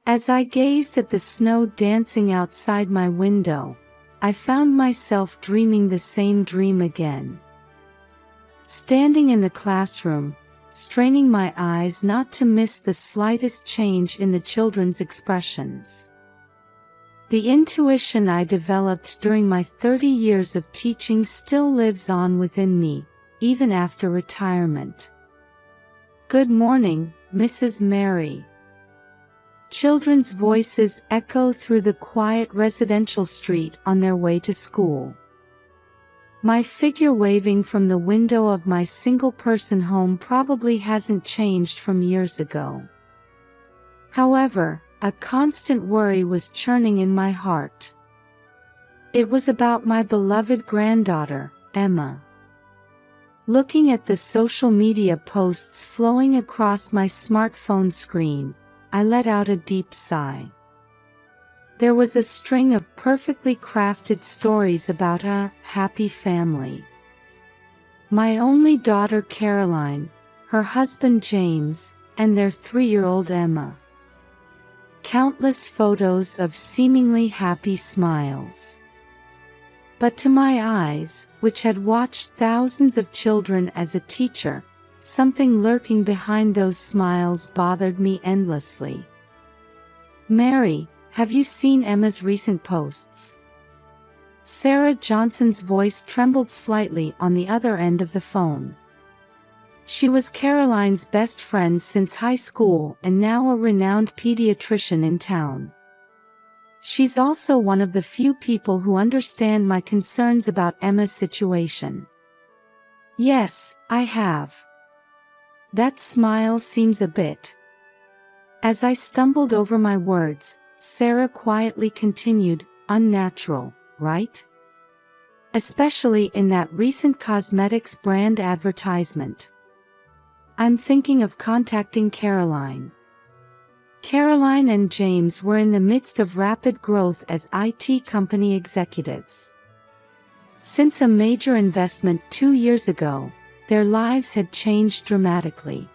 As I gazed at the snow dancing outside my window, I found myself dreaming the same dream again. Standing in the classroom, straining my eyes not to miss the slightest change in the children's expressions. The intuition I developed during my 30 years of teaching still lives on within me, even after retirement. "Good morning, Mrs. Mary." Children's voices echo through the quiet residential street on their way to school. My figure waving from the window of my single-person home probably hasn't changed from years ago. However, a constant worry was churning in my heart. It was about my beloved granddaughter, Emma. Looking at the social media posts flowing across my smartphone screen, I let out a deep sigh. There was a string of perfectly crafted stories about a happy family. My only daughter Caroline, her husband James, and their 3-year-old Emma. Countless photos of seemingly happy smiles. But to my eyes, which had watched thousands of children as a teacher, something lurking behind those smiles bothered me endlessly. "Mary, have you seen Emma's recent posts?" Sarah Johnson's voice trembled slightly on the other end of the phone. She was Caroline's best friend since high school and now a renowned pediatrician in town. She's also one of the few people who understand my concerns about Emma's situation. "Yes, I have." That smile seems a bit. As I stumbled over my words, Sarah quietly continued, "Unnatural, right? Especially in that recent cosmetics brand advertisement. I'm thinking of contacting Caroline." Caroline and James were in the midst of rapid growth as IT company executives. Since a major investment 2 years ago, their lives had changed dramatically.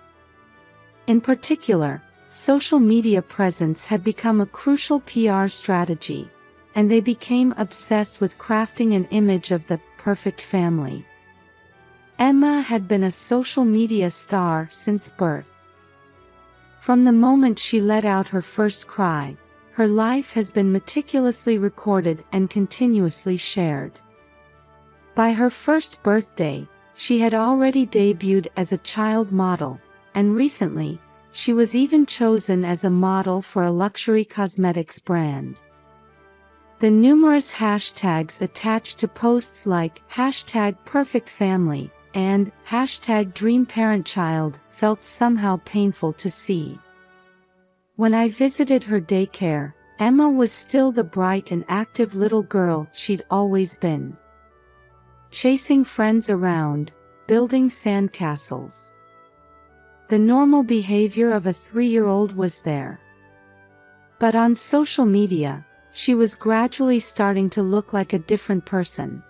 In particular, social media presence had become a crucial PR strategy, and they became obsessed with crafting an image of the perfect family. Emma had been a social media star since birth. From the moment she let out her first cry, her life has been meticulously recorded and continuously shared. By her first birthday, she had already debuted as a child model, and recently, she was even chosen as a model for a luxury cosmetics brand. The numerous hashtags attached to posts like #PerfectFamily and #DreamParentChild felt somehow painful to see. When I visited her daycare, Emma was still the bright and active little girl she'd always been. Chasing friends around, building sandcastles. The normal behavior of a 3-year-old was there. But on social media, she was gradually starting to look like a different person.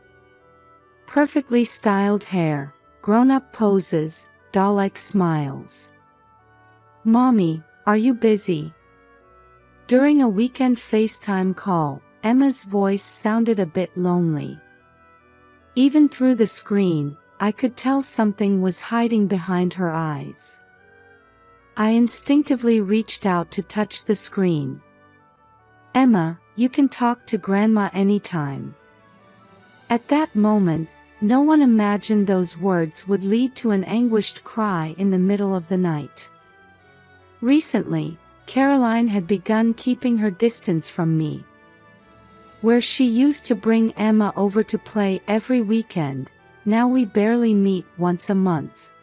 Perfectly styled hair, grown-up poses, doll-like smiles. "Mommy, are you busy?" During a weekend FaceTime call, Emma's voice sounded a bit lonely. Even through the screen, I could tell something was hiding behind her eyes. I instinctively reached out to touch the screen. "Emma, you can talk to Grandma anytime." At that moment, no one imagined those words would lead to an anguished cry in the middle of the night. Recently, Caroline had begun keeping her distance from me. Where she used to bring Emma over to play every weekend, now we barely meet once a month.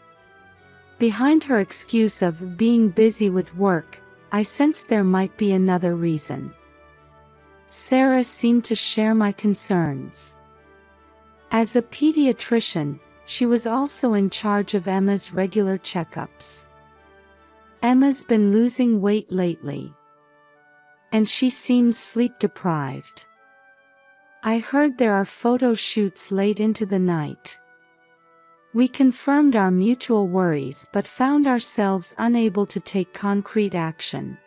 Behind her excuse of being busy with work, I sensed there might be another reason. Sarah seemed to share my concerns. As a pediatrician, she was also in charge of Emma's regular checkups. Emma's been losing weight lately, and she seems sleep-deprived. I heard there are photo shoots late into the night. We confirmed our mutual worries but found ourselves unable to take concrete action.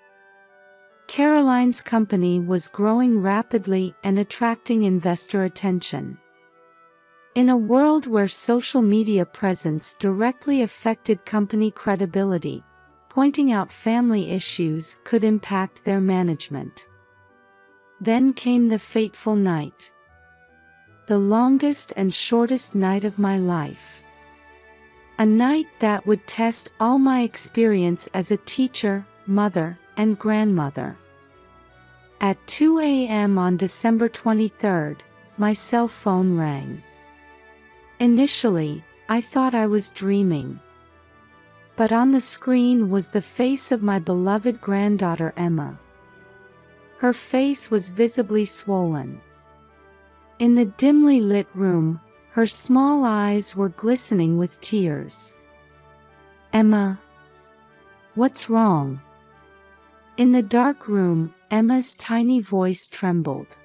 Caroline's company was growing rapidly and attracting investor attention. In a world where social media presence directly affected company credibility, pointing out family issues could impact their management. Then came the fateful night. The longest and shortest night of my life. A night that would test all my experience as a teacher, mother, and grandmother. At 2 a.m. on December 23rd, my cell phone rang. Initially, I thought I was dreaming. But on the screen was the face of my beloved granddaughter Emma. Her face was visibly swollen. In the dimly lit room, her small eyes were glistening with tears. "Emma, what's wrong?" In the dark room, Emma's tiny voice trembled.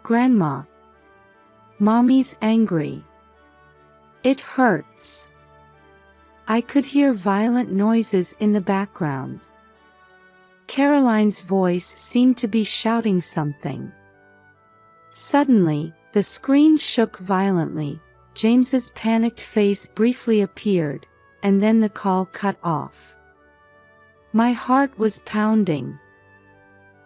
"Grandma, Mommy's angry. It hurts." I could hear violent noises in the background. Caroline's voice seemed to be shouting something. Suddenly, the screen shook violently, James's panicked face briefly appeared, and then the call cut off. My heart was pounding.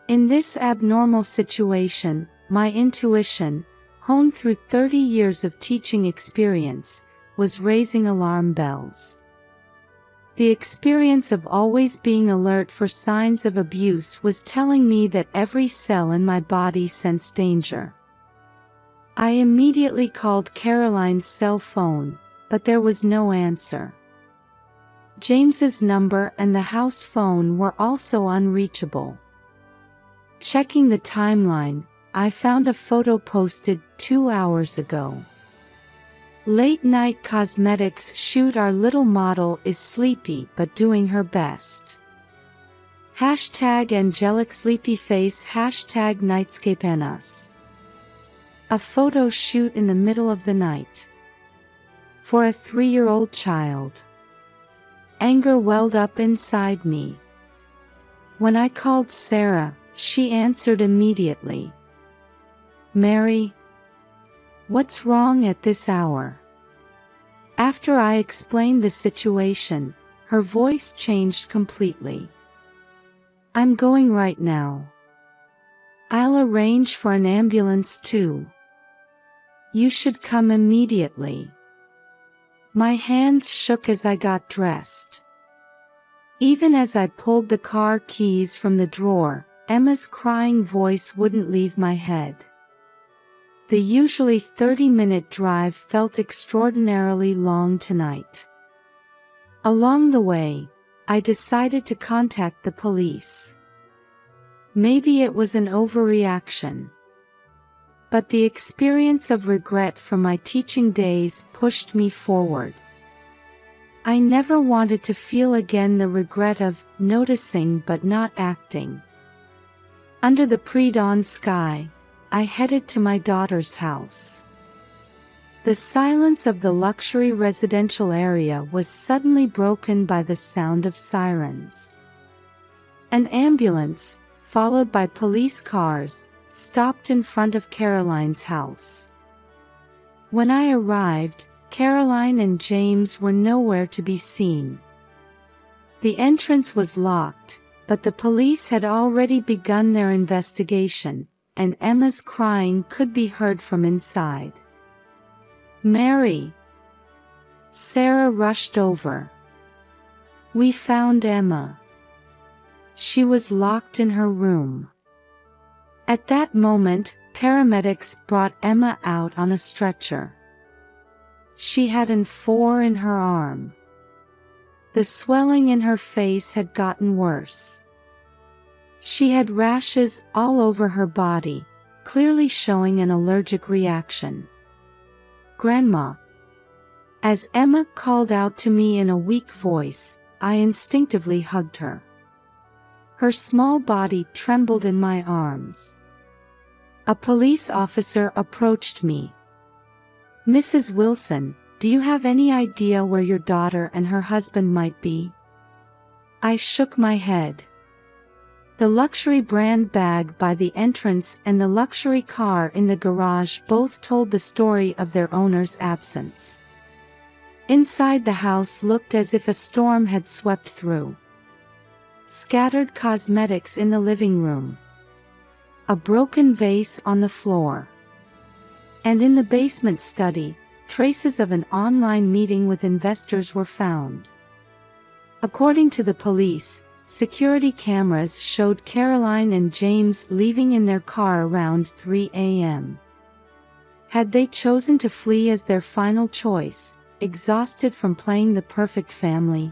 In this abnormal situation, my intuition, honed through 30 years of teaching experience, was raising alarm bells. The experience of always being alert for signs of abuse was telling me that every cell in my body sensed danger. I immediately called Caroline's cell phone, but there was no answer. James's number and the house phone were also unreachable. Checking the timeline, I found a photo posted 2 hours ago. Late-night cosmetics shoot, our little model is sleepy but doing her best. #angelic sleepy face #nightscape and us. A photo shoot in the middle of the night. For a 3-year-old child. Anger welled up inside me. When I called Sarah, she answered immediately. "Mary, what's wrong at this hour?" After I explained the situation, her voice changed completely. "I'm going right now. I'll arrange for an ambulance too. You should come immediately." My hands shook as I got dressed. Even as I pulled the car keys from the drawer, Emma's crying voice wouldn't leave my head. The usually 30-minute drive felt extraordinarily long tonight. Along the way, I decided to contact the police. Maybe it was an overreaction. But the experience of regret from my teaching days pushed me forward. I never wanted to feel again the regret of noticing but not acting. Under the pre-dawn sky, I headed to my daughter's house. The silence of the luxury residential area was suddenly broken by the sound of sirens. An ambulance, followed by police cars, stopped in front of Caroline's house. When I arrived, Caroline and James were nowhere to be seen. The entrance was locked, but the police had already begun their investigation, and Emma's crying could be heard from inside. "Mary!" Sarah rushed over. "We found Emma. She was locked in her room." At that moment, paramedics brought Emma out on a stretcher. She had an 4 in her arm. The swelling in her face had gotten worse. She had rashes all over her body, clearly showing an allergic reaction. "Grandma." As Emma called out to me in a weak voice, I instinctively hugged her. Her small body trembled in my arms. A police officer approached me. "Mrs. Wilson, do you have any idea where your daughter and her husband might be?" I shook my head. The luxury brand bag by the entrance and the luxury car in the garage both told the story of their owner's absence. Inside the house looked as if a storm had swept through. Scattered cosmetics in the living room. A broken vase on the floor. And in the basement study, traces of an online meeting with investors were found. According to the police, security cameras showed Caroline and James leaving in their car around 3 a.m. Had they chosen to flee as their final choice, exhausted from playing the perfect family?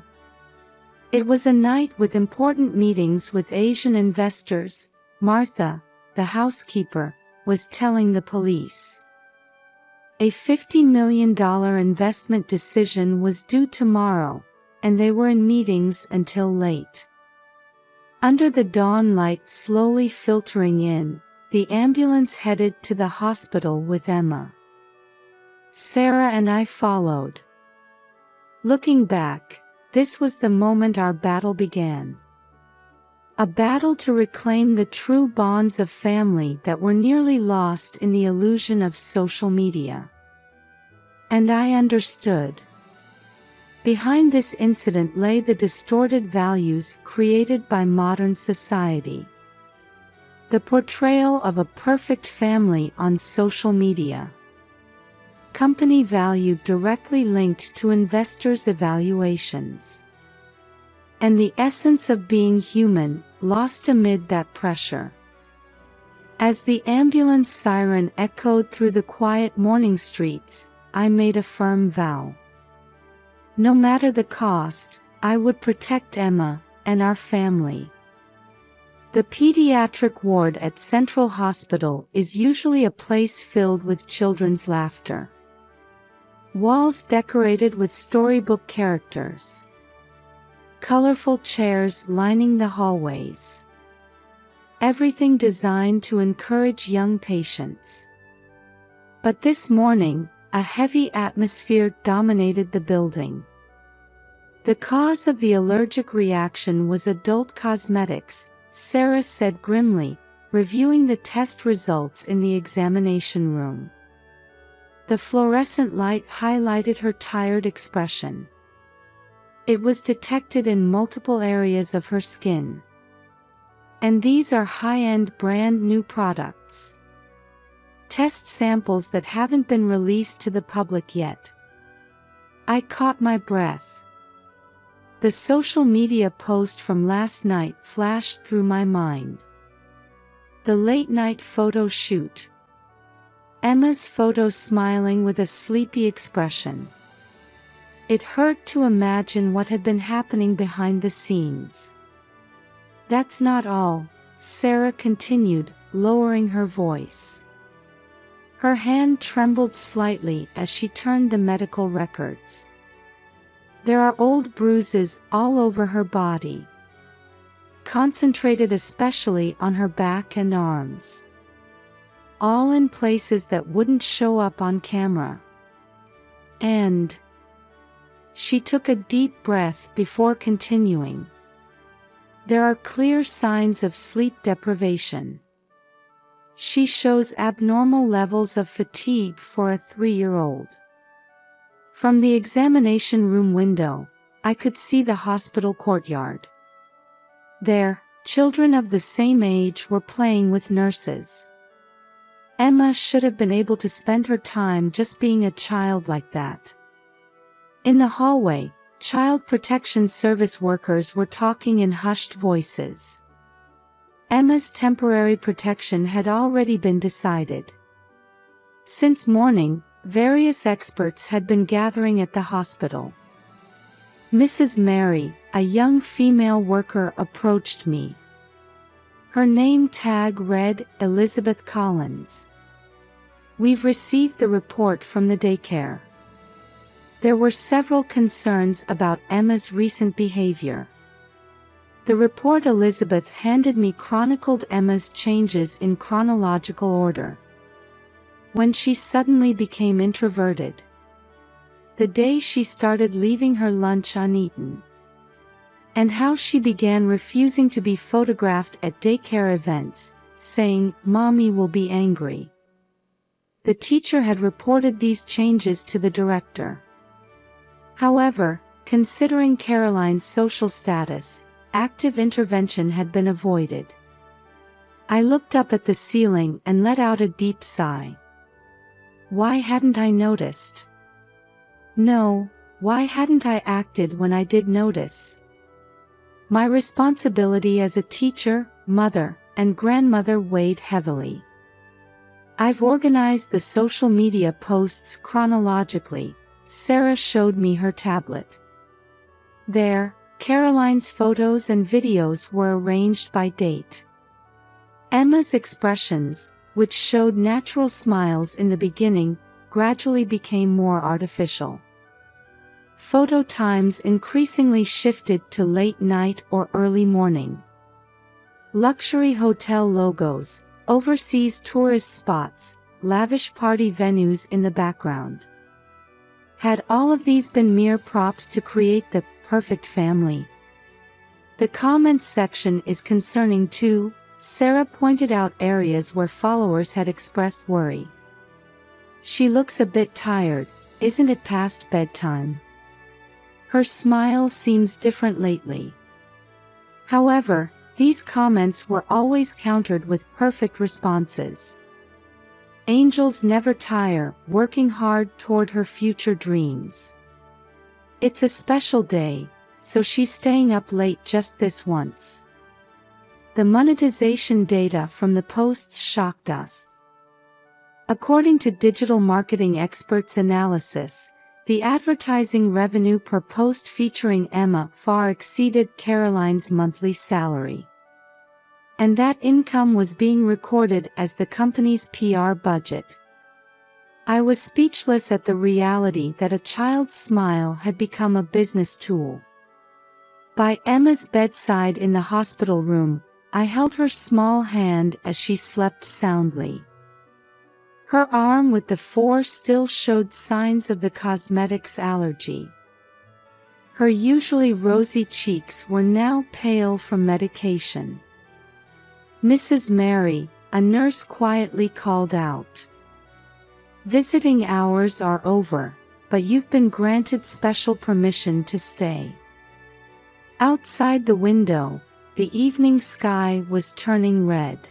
It was a night with important meetings with Asian investors. Martha, the housekeeper, was telling the police. A $50 million investment decision was due tomorrow, and they were in meetings until late. Under the dawn light slowly filtering in, the ambulance headed to the hospital with Emma. Sarah and I followed. Looking back, this was the moment our battle began. A battle to reclaim the true bonds of family that were nearly lost in the illusion of social media. And I understood. Behind this incident lay the distorted values created by modern society. The portrayal of a perfect family on social media. Company value directly linked to investors' evaluations. And the essence of being human, lost amid that pressure. As the ambulance siren echoed through the quiet morning streets, I made a firm vow. No matter the cost, I would protect Emma and our family. The pediatric ward at Central Hospital is usually a place filled with children's laughter. Walls decorated with storybook characters. Colorful chairs lining the hallways. Everything designed to encourage young patients. But this morning, a heavy atmosphere dominated the building. The cause of the allergic reaction was adult cosmetics, Sarah said grimly, reviewing the test results in the examination room. The fluorescent light highlighted her tired expression. It was detected in multiple areas of her skin. And these are high-end brand new products. Test samples that haven't been released to the public yet. I caught my breath. The social media post from last night flashed through my mind. The late-night photo shoot. Emma's photo smiling with a sleepy expression. It hurt to imagine what had been happening behind the scenes. That's not all, Sarah continued, lowering her voice. Her hand trembled slightly as she turned the medical records. There are old bruises all over her body. Concentrated especially on her back and arms. All in places that wouldn't show up on camera. And she took a deep breath before continuing. There are clear signs of sleep deprivation. She shows abnormal levels of fatigue for a 3-year-old. From the examination room window, I could see the hospital courtyard. There, children of the same age were playing with nurses. Emma should have been able to spend her time just being a child like that. In the hallway, Child Protection Service workers were talking in hushed voices. Emma's temporary protection had already been decided. Since morning, various experts had been gathering at the hospital. Mrs. Mary, a young female worker, approached me. Her name tag read, Elizabeth Collins. We've received the report from the daycare. There were several concerns about Emma's recent behavior. The report Elizabeth handed me chronicled Emma's changes in chronological order. When she suddenly became introverted. The day she started leaving her lunch uneaten. and how she began refusing to be photographed at daycare events, saying, "Mommy will be angry." The teacher had reported these changes to the director. However, considering Caroline's social status, active intervention had been avoided. I looked up at the ceiling and let out a deep sigh. Why hadn't I noticed? No, why hadn't I acted when I did notice? My responsibility as a teacher, mother, and grandmother weighed heavily. I've organized the social media posts chronologically. Sarah showed me her tablet. There, Caroline's photos and videos were arranged by date. Emma's expressions, which showed natural smiles in the beginning, gradually became more artificial. Photo times increasingly shifted to late night or early morning. Luxury hotel logos, overseas tourist spots, lavish party venues in the background. Had all of these been mere props to create the perfect family? The comments section is concerning too. Sarah pointed out areas where followers had expressed worry. She looks a bit tired, isn't it past bedtime? Her smile seems different lately. However, these comments were always countered with perfect responses. Angels never tire, working hard toward her future dreams. It's a special day, so she's staying up late just this once. The monetization data from the posts shocked us. According to digital marketing experts' analysis, the advertising revenue per post featuring Emma far exceeded Caroline's monthly salary. And that income was being recorded as the company's PR budget. I was speechless at the reality that a child's smile had become a business tool. By Emma's bedside in the hospital room, I held her small hand as she slept soundly. Her arm with the 4 still showed signs of the cosmetics allergy. Her usually rosy cheeks were now pale from medication. "Mrs. Mary," a nurse quietly called out. "Visiting hours are over, but you've been granted special permission to stay." Outside the window, the evening sky was turning red.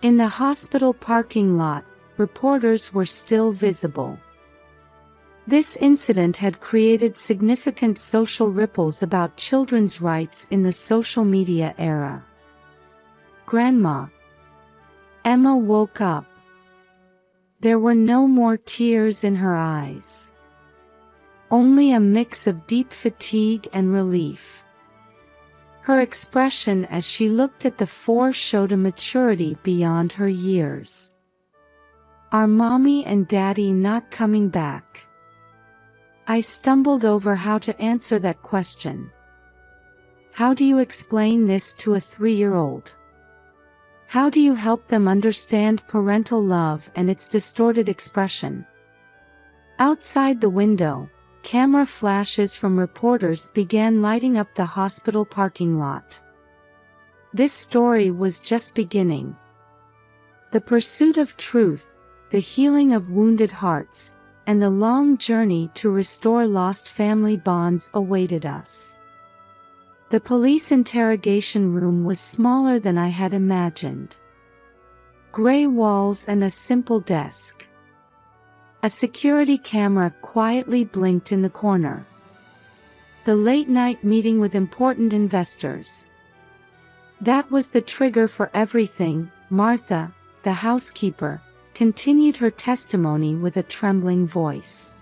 In the hospital parking lot, reporters were still visible. This incident had created significant social ripples about children's rights in the social media era. "Grandma." Emma woke up. There were no more tears in her eyes. Only a mix of deep fatigue and relief. Her expression as she looked at the 4 showed a maturity beyond her years. "Are Mommy and Daddy not coming back?" I stumbled over how to answer that question. How do you explain this to a 3-year-old? How do you help them understand parental love and its distorted expression? Outside the window, camera flashes from reporters began lighting up the hospital parking lot. This story was just beginning. The pursuit of truth, the healing of wounded hearts, and the long journey to restore lost family bonds awaited us. The police interrogation room was smaller than I had imagined. Gray walls and a simple desk. A security camera quietly blinked in the corner. The late-night meeting with important investors. That was the trigger for everything. Martha, the housekeeper, continued her testimony with a trembling voice.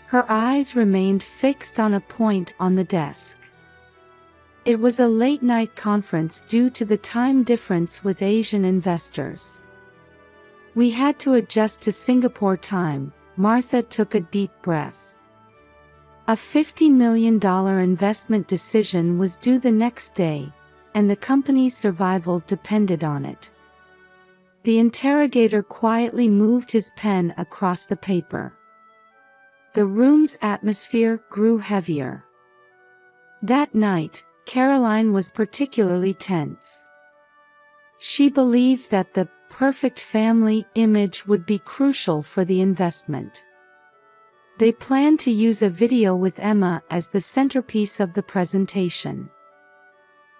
Her eyes remained fixed on a point on the desk. It was a late-night conference due to the time difference with Asian investors. We had to adjust to Singapore time. Martha took a deep breath. A $50 million investment decision was due the next day, and the company's survival depended on it. The interrogator quietly moved his pen across the paper. The room's atmosphere grew heavier. That night, Caroline was particularly tense. She believed that the perfect family image would be crucial for the investment. They planned to use a video with Emma as the centerpiece of the presentation.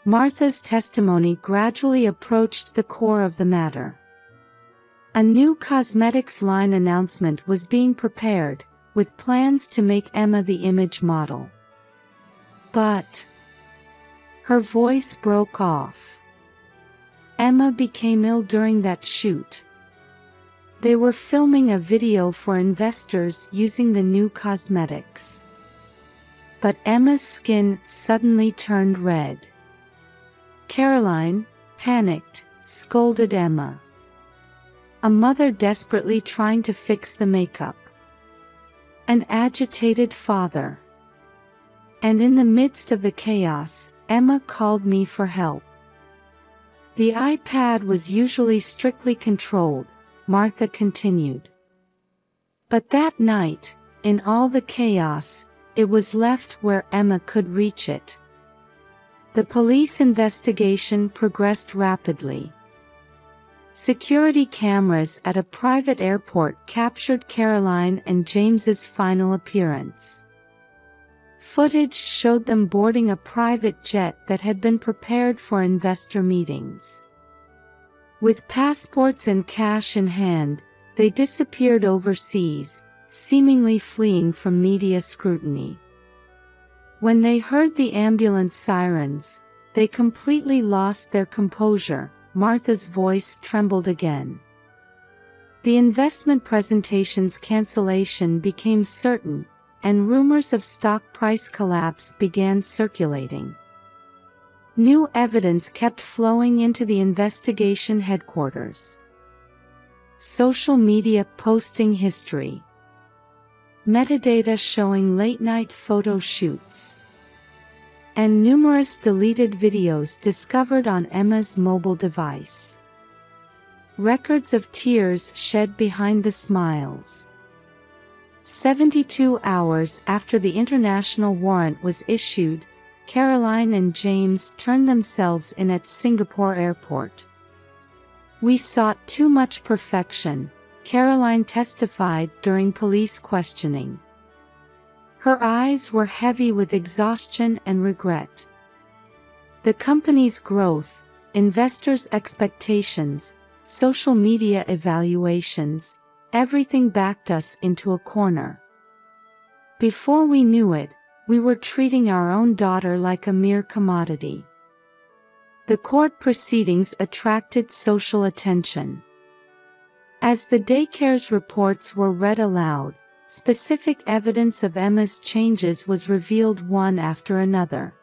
Martha's testimony gradually approached the core of the matter. A new cosmetics line announcement was being prepared, with plans to make Emma the image model. But her voice broke off. Emma became ill during that shoot. They were filming a video for investors using the new cosmetics. But Emma's skin suddenly turned red. Caroline, panicked, scolded Emma. A mother desperately trying to fix the makeup. An agitated father. And in the midst of the chaos, Emma called me for help. The iPad was usually strictly controlled, Martha continued. But that night, in all the chaos, it was left where Emma could reach it. The police investigation progressed rapidly. Security cameras at a private airport captured Caroline and James's final appearance. Footage showed them boarding a private jet that had been prepared for investor meetings. With passports and cash in hand, they disappeared overseas, seemingly fleeing from media scrutiny. When they heard the ambulance sirens, they completely lost their composure. Martha's voice trembled again. The investment presentation's cancellation became certain, and rumors of stock price collapse began circulating. New evidence kept flowing into the investigation headquarters. Social media posting history. Metadata showing late-night photo shoots. And numerous deleted videos discovered on Emma's mobile device. Records of tears shed behind the smiles. 72 hours after the international warrant was issued, Caroline and James turned themselves in at Singapore airport. "We sought too much perfection," Caroline testified during police questioning. Her eyes were heavy with exhaustion and regret. The company's growth, investors' expectations, social media evaluations, everything backed us into a corner. Before we knew it, we were treating our own daughter like a mere commodity. The court proceedings attracted social attention. As the daycare's reports were read aloud, specific evidence of Emma's changes was revealed one after another.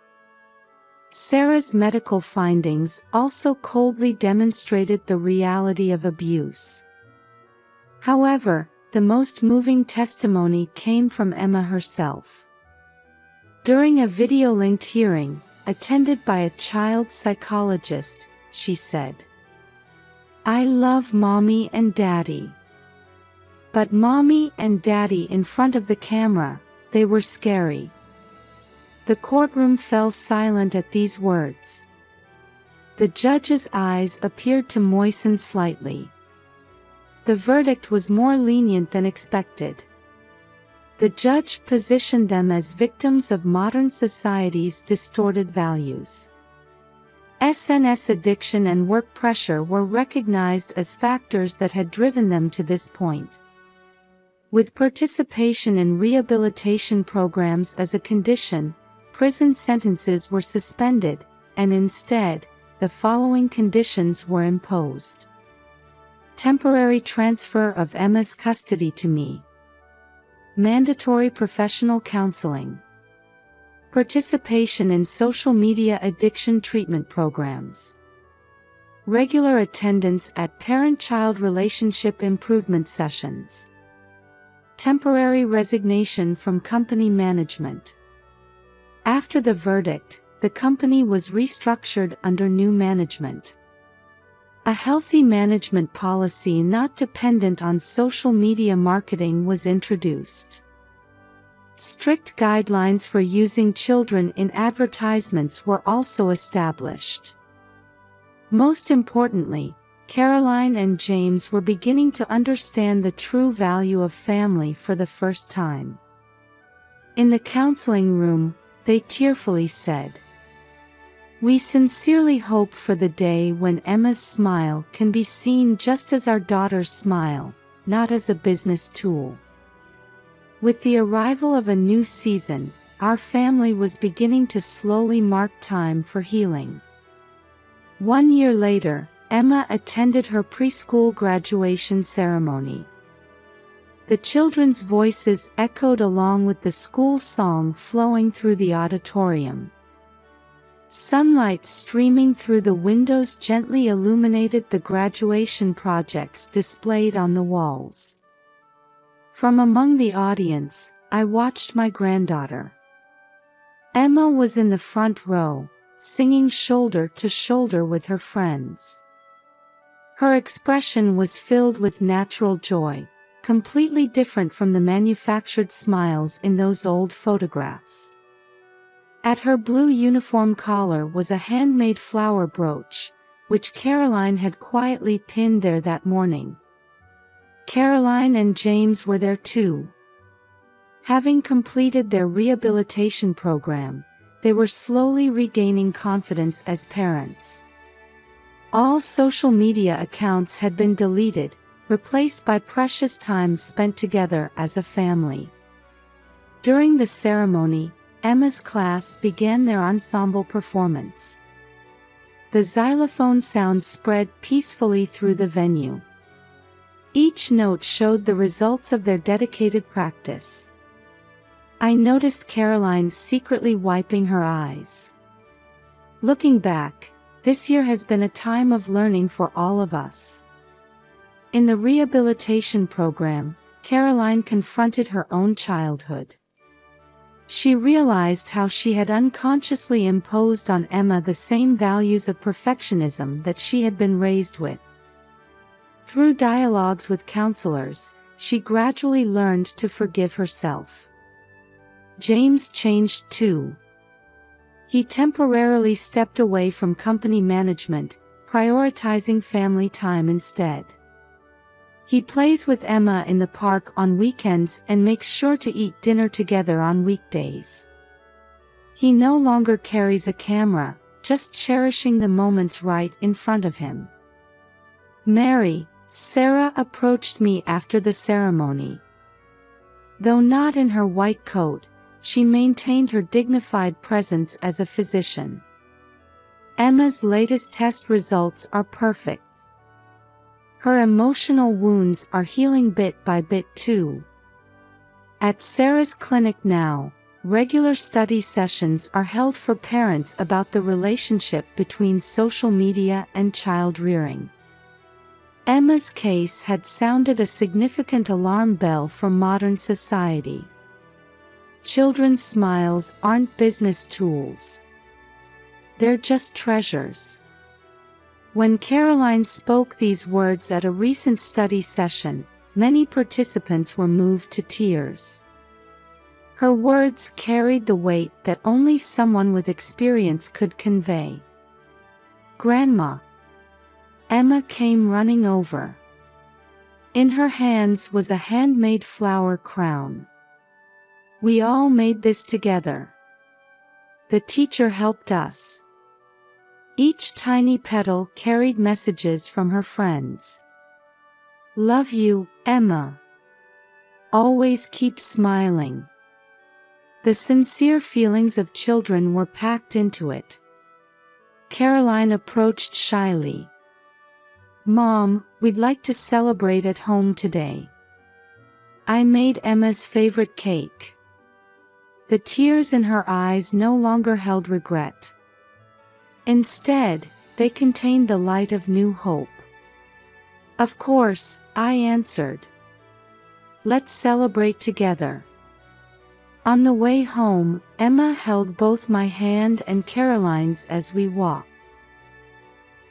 Sarah's medical findings also coldly demonstrated the reality of abuse. However, the most moving testimony came from Emma herself. During a video-linked hearing, attended by a child psychologist, she said, "I love Mommy and Daddy. But Mommy and Daddy in front of the camera, they were scary." The courtroom fell silent at these words. The judge's eyes appeared to moisten slightly. The verdict was more lenient than expected. The judge positioned them as victims of modern society's distorted values. SNS addiction and work pressure were recognized as factors that had driven them to this point. With participation in rehabilitation programs as a condition, prison sentences were suspended, and instead, the following conditions were imposed. Temporary transfer of Emma's custody to me. Mandatory professional counseling. Participation in social media addiction treatment programs. Regular attendance at parent-child relationship improvement sessions. Temporary resignation from company management. After the verdict, the company was restructured under new management. A healthy management policy not dependent on social media marketing was introduced. Strict guidelines for using children in advertisements were also established. Most importantly, Caroline and James were beginning to understand the true value of family for the first time. In the counseling room, they tearfully said, "We sincerely hope for the day when Emma's smile can be seen just as our daughter's smile, not as a business tool." With the arrival of a new season, our family was beginning to slowly mark time for healing. 1 year later, Emma attended her preschool graduation ceremony. The children's voices echoed along with the school song flowing through the auditorium. Sunlight streaming through the windows gently illuminated the graduation projects displayed on the walls. From among the audience, I watched my granddaughter. Emma was in the front row, singing shoulder to shoulder with her friends. Her expression was filled with natural joy, completely different from the manufactured smiles in those old photographs. At her blue uniform collar was a handmade flower brooch, which Caroline had quietly pinned there that morning. Caroline and James were there too. Having completed their rehabilitation program, they were slowly regaining confidence as parents. All social media accounts had been deleted, replaced by precious time spent together as a family. During the ceremony, Emma's class began their ensemble performance. The xylophone sound spread peacefully through the venue. Each note showed the results of their dedicated practice. I noticed Caroline secretly wiping her eyes. Looking back, this year has been a time of learning for all of us. In the rehabilitation program, Caroline confronted her own childhood. She realized how she had unconsciously imposed on Emma the same values of perfectionism that she had been raised with. Through dialogues with counselors, she gradually learned to forgive herself. James changed too. He temporarily stepped away from company management, prioritizing family time instead. He plays with Emma in the park on weekends and makes sure to eat dinner together on weekdays. He no longer carries a camera, just cherishing the moments right in front of him. Mary, Sarah approached me after the ceremony. Though not in her white coat, she maintained her dignified presence as a physician. Emma's latest test results are perfect. Her emotional wounds are healing bit by bit too. At Sarah's clinic now, regular study sessions are held for parents about the relationship between social media and child rearing. Emma's case had sounded a significant alarm bell for modern society. Children's smiles aren't business tools. They're just treasures. When Caroline spoke these words at a recent study session, many participants were moved to tears. Her words carried the weight that only someone with experience could convey. "Grandma." Emma came running over. In her hands was a handmade flower crown. "We all made this together. The teacher helped us." Each tiny petal carried messages from her friends. "Love you, Emma. Always keep smiling." The sincere feelings of children were packed into it. Caroline approached shyly. "Mom, we'd like to celebrate at home today. I made Emma's favorite cake." The tears in her eyes no longer held regret. Instead, they contained the light of new hope. "Of course," I answered. "Let's celebrate together." On the way home, Emma held both my hand and Caroline's as we walked.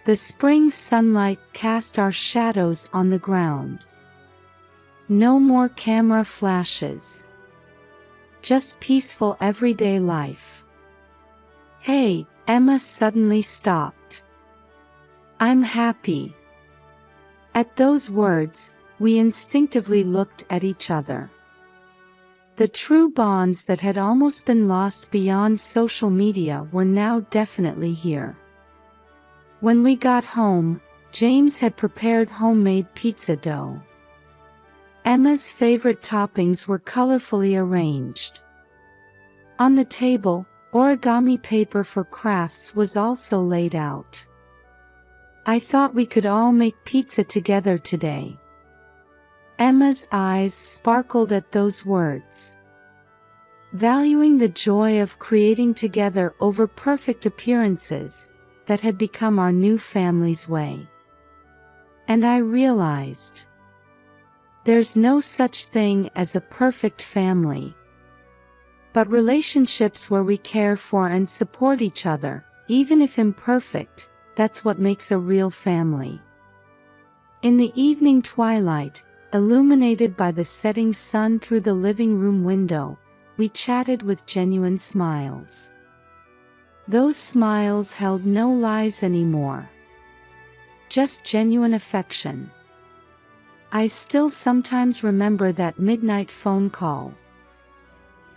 The spring sunlight cast our shadows on the ground. No more camera flashes. just peaceful everyday life. Hey, Emma suddenly stopped. I'm happy. At those words, we instinctively looked at each other. The true bonds that had almost been lost beyond social media were now definitely here. When we got home, James had prepared homemade pizza dough. Emma's favorite toppings were colorfully arranged. On the table, origami paper for crafts was also laid out. I thought we could all make pizza together today. Emma's eyes sparkled at those words. Valuing the joy of creating together over perfect appearances, that had become our new family's way. And I realized, there's no such thing as a perfect family. But relationships where we care for and support each other, even if imperfect, that's what makes a real family. In the evening twilight, illuminated by the setting sun through the living room window, we chatted with genuine smiles. Those smiles held no lies anymore. Just genuine affection. I still sometimes remember that midnight phone call.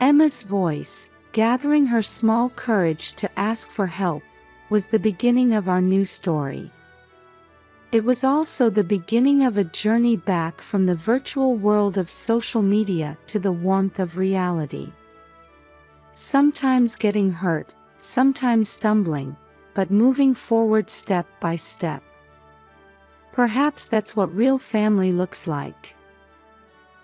Emma's voice, gathering her small courage to ask for help, was the beginning of our new story. It was also the beginning of a journey back from the virtual world of social media to the warmth of reality. Sometimes getting hurt, sometimes stumbling, but moving forward step by step. Perhaps that's what real family looks like.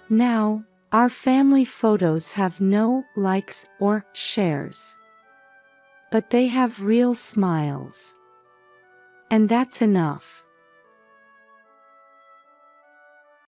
Now, our family photos have no likes or shares. But they have real smiles. And that's enough.